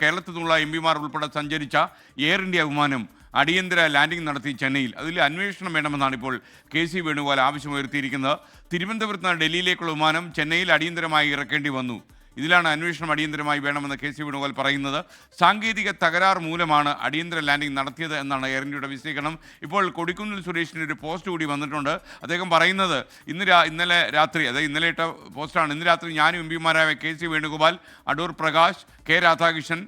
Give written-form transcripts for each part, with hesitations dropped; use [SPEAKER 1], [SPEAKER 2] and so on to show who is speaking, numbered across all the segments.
[SPEAKER 1] കേരളത്തിൽ നിന്നുള്ള എംപിമാർ ഉൾപ്പെടെ സഞ്ചരിച്ച എയർ ഇന്ത്യ വിമാനം അടിയന്തര ലാൻഡിംഗ് നടത്തി ചെന്നൈയിൽ. അതിൽ അന്വേഷണം വേണമെന്നാണ് ഇപ്പോൾ കെ.സി. വേണുഗോപാൽ ആവശ്യമുയർത്തിയിരിക്കുന്നത്. തിരുവനന്തപുരത്ത് നിന്ന് ഡൽഹിയിലേക്കുള്ള വിമാനം ചെന്നൈയിൽ അടിയന്തരമായി ഇറക്കേണ്ടി വന്നു. ഇതിലാണ് അന്വേഷണം അടിയന്തരമായി വേണമെന്ന് കെ.സി. വേണുഗോപാൽ പറയുന്നത്. സാങ്കേതിക തകരാർ മൂലമാണ് അടിയന്തര ലാൻഡിംഗ് നടത്തിയത് എന്നാണ് എയർ ഇന്ത്യയുടെ വിശദീകരണം. ഇപ്പോൾ കൊടിക്കുന്നിൽ സുരേഷിൻ്റെ ഒരു പോസ്റ്റ് കൂടി വന്നിട്ടുണ്ട്. അദ്ദേഹം പറയുന്നത് ഇന്നലെ രാത്രി, അതായത് ഇന്നലെ ഇട്ട പോസ്റ്റാണ്, ഇന്ന് രാത്രി ഞാനും എംപിമാരായ K C. Venugopal, Adoor Prakash, K Radhakrishnan,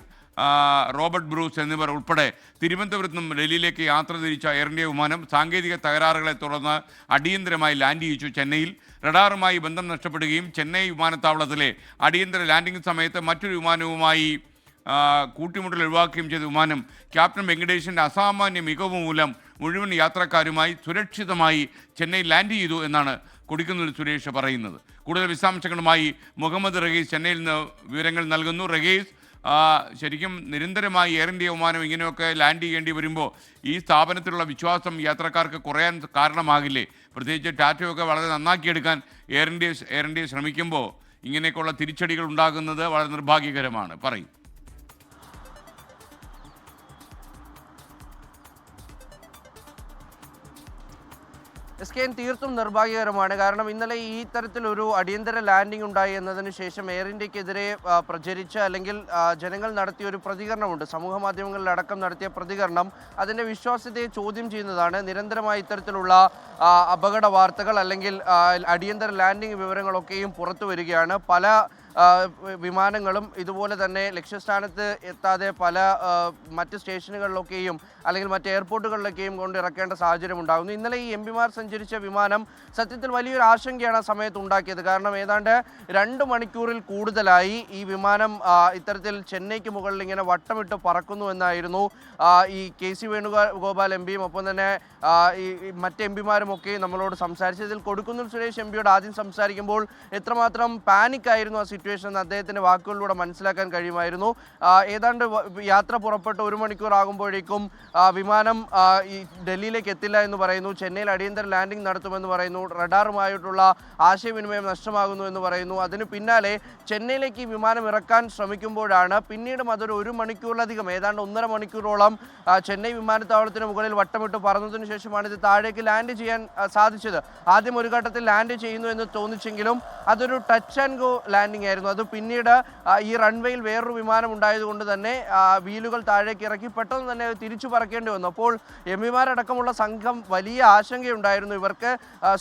[SPEAKER 1] Robert Bruce എന്നിവർ ഉൾപ്പെടെ തിരുവനന്തപുരത്ത് നിന്നും ഡൽഹിയിലേക്ക് യാത്ര തിരിച്ച എയർ ഇന്ത്യ വിമാനം സാങ്കേതിക തകരാറുകളെ തുടർന്ന് അടിയന്തരമായി ലാൻഡ് ചെയ്യിച്ചു ചെന്നൈയിൽ. റഡാറുമായി ബന്ധം നഷ്ടപ്പെടുകയും ചെന്നൈ വിമാനത്താവളത്തിലെ അടിയന്തര ലാൻഡിംഗ് സമയത്ത് മറ്റൊരു വിമാനവുമായി കൂട്ടിമുട്ടൽ ഒഴിവാക്കുകയും ചെയ്ത വിമാനം ക്യാപ്റ്റൻ വെങ്കടേഷിൻ്റെ അസാമാന്യ മികവ് മൂലം മുഴുവൻ യാത്രക്കാരുമായി സുരക്ഷിതമായി ചെന്നൈ ലാൻഡ് ചെയ്തു എന്നാണ് കൊടിക്കുന്നിൽ സുരേഷ് പറയുന്നത്. കൂടുതൽ വിശദാംശങ്ങളുമായി മുഹമ്മദ് റഹീസ് ചെന്നൈയിൽ നിന്ന് വിവരങ്ങൾ നൽകുന്നു. റഹീസ്, ശരിക്കും നിരന്തരമായി എയർ ഇന്ത്യ വിമാനം ഇങ്ങനെയൊക്കെ ലാൻഡ് ചെയ്യേണ്ടി വരുമ്പോൾ ഈ സ്ഥാപനത്തിലുള്ള വിശ്വാസം യാത്രക്കാർക്ക് കുറയാൻ കാരണമാകില്ലേ? പ്രത്യേകിച്ച് ടാറ്റയൊക്കെ വളരെ നന്നാക്കിയെടുക്കാൻ എയർ ഇന്ത്യ ശ്രമിക്കുമ്പോൾ ഇങ്ങനെയൊക്കെയുള്ള തിരിച്ചടികൾ ഉണ്ടാകുന്നത് വളരെ നിർഭാഗ്യകരമാണ്. പറയും.
[SPEAKER 2] SKN തീർത്തും നിർഭാഗ്യകരമാണ്. കാരണം ഇന്നലെ ഈ തരത്തിലൊരു അടിയന്തര ലാൻഡിംഗ് ഉണ്ടായി എന്നതിന് ശേഷം എയർ ഇന്ത്യക്കെതിരെ പ്രചരിച്ച അല്ലെങ്കിൽ ജനങ്ങൾ നടത്തിയ ഒരു പ്രതികരണമുണ്ട്, സമൂഹ മാധ്യമങ്ങളിലടക്കം നടത്തിയ പ്രതികരണം അതിൻ്റെ വിശ്വാസ്യതയെ ചോദ്യം ചെയ്യുന്നതാണ്. നിരന്തരമായി ഇത്തരത്തിലുള്ള അപകട വാർത്തകൾ അല്ലെങ്കിൽ അടിയന്തര ലാൻഡിംഗ് വിവരങ്ങളൊക്കെയും പുറത്തു വരികയാണ്. പല വിമാനങ്ങളും ഇതുപോലെ തന്നെ ലക്ഷ്യസ്ഥാനത്ത് എത്താതെ പല മറ്റ് സ്റ്റേഷനുകളിലൊക്കെയും അല്ലെങ്കിൽ മറ്റ് എയർപോർട്ടുകളിലൊക്കെയും കൊണ്ടിറക്കേണ്ട സാഹചര്യം ഉണ്ടാകുന്നു. ഇന്നലെ ഈ എംപിമാർ സഞ്ചരിച്ച വിമാനം സത്യത്തിൽ വലിയൊരു ആശങ്കയാണ് ആ സമയത്ത് ഉണ്ടാക്കിയത്. കാരണം ഏതാണ്ട് 2 മണിക്കൂറിൽ കൂടുതലായി ഈ വിമാനം ഇത്തരത്തിൽ ചെന്നൈക്ക് മുകളിൽ ഇങ്ങനെ വട്ടമിട്ട് പറക്കുന്നു എന്നായിരുന്നു ഈ കെ.സി. വേണുഗോപാൽ എംപിയും ഒപ്പം തന്നെ ഈ മറ്റ് എംപിമാരുമൊക്കെ നമ്മളോട് സംസാരിച്ചത്. ഇതിൽ കൊടിക്കുന്നിൽ സുരേഷ് എംപിയോട് ആദ്യം സംസാരിക്കുമ്പോൾ എത്രമാത്രം പാനിക്കായിരുന്നു ആ സിറ്റുവേഷൻ എന്ന് അദ്ദേഹത്തിൻ്റെ വാക്കുകളിലൂടെ മനസ്സിലാക്കാൻ കഴിയുമായിരുന്നു. ഏതാണ്ട് യാത്ര പുറപ്പെട്ട് 1 മണിക്കൂർ ആകുമ്പോഴേക്കും വിമാനം ഈ ഡൽഹിയിലേക്ക് എത്തില്ല എന്ന് പറയുന്നു, ചെന്നൈയിൽ അടിയന്തര ലാൻഡിംഗ് നടത്തുമെന്ന് പറയുന്നു, റഡാറുമായിട്ടുള്ള ആശയവിനിമയം നഷ്ടമാകുന്നു എന്ന് പറയുന്നു. അതിന് പിന്നാലെ ചെന്നൈയിലേക്ക് ഈ വിമാനം ഇറക്കാൻ ശ്രമിക്കുമ്പോഴാണ് പിന്നീടും അതൊരു 1 മണിക്കൂറിലധികം ഏതാണ്ട് 1.5 മണിക്കൂറോളം ചെന്നൈ വിമാനത്താവളത്തിന് മുകളിൽ വട്ടമിട്ട് പറന്നതിന് ശേഷമാണ് ഇത് താഴേക്ക് ലാൻഡ് ചെയ്യാൻ സാധിച്ചത്. ആദ്യം ഒരു ഘട്ടത്തിൽ ലാൻഡ് ചെയ്യുന്നു എന്ന് തോന്നിച്ചെങ്കിലും അതൊരു ടച്ച് ആൻഡ് ഗോ ലാൻഡിംഗ് ആയിരുന്നു. അത് പിന്നീട് ഈ റൺവേയിൽ വേറൊരു വിമാനം ഉണ്ടായതുകൊണ്ട് തന്നെ വീലുകൾ താഴേക്ക് ഇറക്കി പെട്ടെന്ന് തന്നെ തിരിച്ചു പറക്കേണ്ടി വന്നു. അപ്പോൾ എംപിമാരടക്കമുള്ള സംഘം വലിയ ആശങ്കയുണ്ടായിരുന്നു. ഇവർക്ക്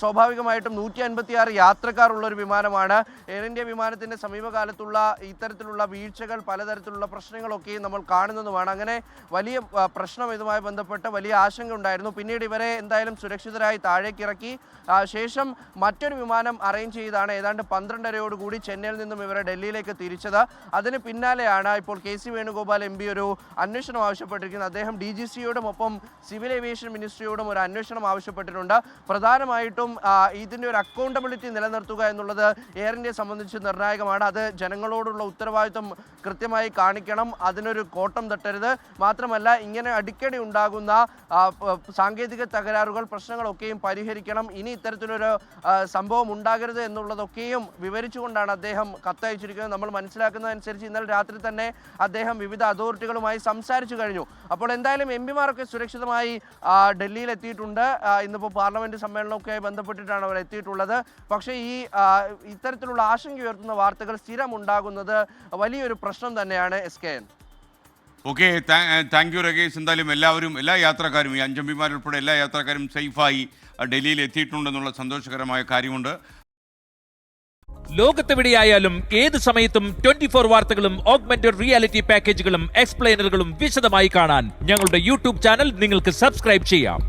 [SPEAKER 2] സ്വാഭാവികമായിട്ടും 156 യാത്രക്കാർ ഉള്ള ഒരു വിമാനമാണ്. എയർ ഇന്ത്യ വിമാനത്തിൻ്റെ സമീപകാലത്തുള്ള ഇത്തരത്തിലുള്ള വീഴ്ചകൾ, പലതരത്തിലുള്ള പ്രശ്നങ്ങളൊക്കെയും നമ്മൾ കാണുന്നതുമാണ്. അങ്ങനെ വലിയ പ്രശ്നം ഇതുമായി ബന്ധപ്പെട്ട് വലിയ ആശങ്ക ഉണ്ടായിരുന്നു. പിന്നീട് ഇവരെ എന്തായാലും സുരക്ഷിതരായി താഴേക്ക് ഇറക്കി ശേഷം മറ്റൊരു വിമാനം അറേഞ്ച് ചെയ്താണ് ഏതാണ്ട് 12:30 ചെന്നൈയിൽ നിന്നും ഇവരെ ഡൽഹിയിലേക്ക് തിരിച്ചത്. അതിന് പിന്നാലെയാണ് ഇപ്പോൾ കെ.സി. വേണുഗോപാൽ എംപി ഒരു അന്വേഷണം ആവശ്യപ്പെട്ടിരിക്കുന്നത്. അദ്ദേഹം DGCയോടും ഒപ്പം സിവിൽ ഏവിയേഷൻ മിനിസ്ട്രിയോടും ഒരു അന്വേഷണം ആവശ്യപ്പെട്ടിട്ടുണ്ട്. പ്രധാനമായിട്ടും ഇതിൻ്റെ ഒരു അക്കൗണ്ടബിലിറ്റി നിലനിർത്തുക എന്നുള്ളത് എയർ ഇന്ത്യയെ സംബന്ധിച്ച് നിർണായകമാണ്. അത് ജനങ്ങളോടുള്ള ഉത്തരവാദിത്വം കൃത്യമായി കാണിക്കണം, അതിനൊരു കോട്ടം തട്ടരുത്. മാത്രമല്ല ഇങ്ങനെ അടിക്കടി ഉണ്ടാകുന്ന സാങ്കേതിക തകരാറുകൾ, പ്രശ്നങ്ങളൊക്കെയും പരിഹരിക്കണം. ഇനി ഇത്തരത്തിലൊരു സംഭവം ഉണ്ടാകരുത് എന്നുള്ളതൊക്കെയും വിവരിച്ചുകൊണ്ടാണ് അദ്ദേഹം കത്തയച്ചിരിക്കുന്നത്. നമ്മൾ മനസ്സിലാക്കുന്നതനുസരിച്ച് ഇന്നലെ രാത്രി തന്നെ അദ്ദേഹം വിവിധ അതോറിറ്റികളുമായി സംസാരിച്ചു കഴിഞ്ഞു. അപ്പോൾ എന്തായാലും എംപിമാരൊക്കെ സുരക്ഷിതമായി ഡൽഹിയിൽ എത്തിയിട്ടുണ്ട്. ഇന്നിപ്പോൾ പാർലമെന്റ് സമ്മേളനമൊക്കെ ബന്ധപ്പെട്ടിട്ടാണ് അവർ എത്തിയിട്ടുള്ളത്. പക്ഷേ ഈ ഇത്തരത്തിലുള്ള ആശങ്ക ഉയർത്തുന്ന വാർത്തകൾ സ്ഥിരം ഉണ്ടാകുന്നത് വലിയൊരു പ്രശ്നം തന്നെയാണ്. SKN.
[SPEAKER 1] Okay, thank you Rakesh. എന്തായാലും എല്ലാ യാത്രക്കാരും, ഈ 5 എംപിമാരുൾപ്പെടെ എല്ലാ യാത്രക്കാരും സേഫായി ഡൽഹിയിൽ എത്തിയിട്ടുണ്ടെന്നുള്ള സന്തോഷകരമായ കാര്യമുണ്ട്.
[SPEAKER 3] ലോകത്തെവിടെയായാലും ഏത് സമയത്തും 24 വാർത്തകളും ഓഗ്മെന്റഡ് റിയാലിറ്റി പാക്കേജുകളും എക്സ്പ്ലെയിനറുകളും വിശദമായി കാണാൻ ഞങ്ങളുടെ യൂട്യൂബ് ചാനൽ നിങ്ങൾക്ക് സബ്സ്ക്രൈബ് ചെയ്യാം.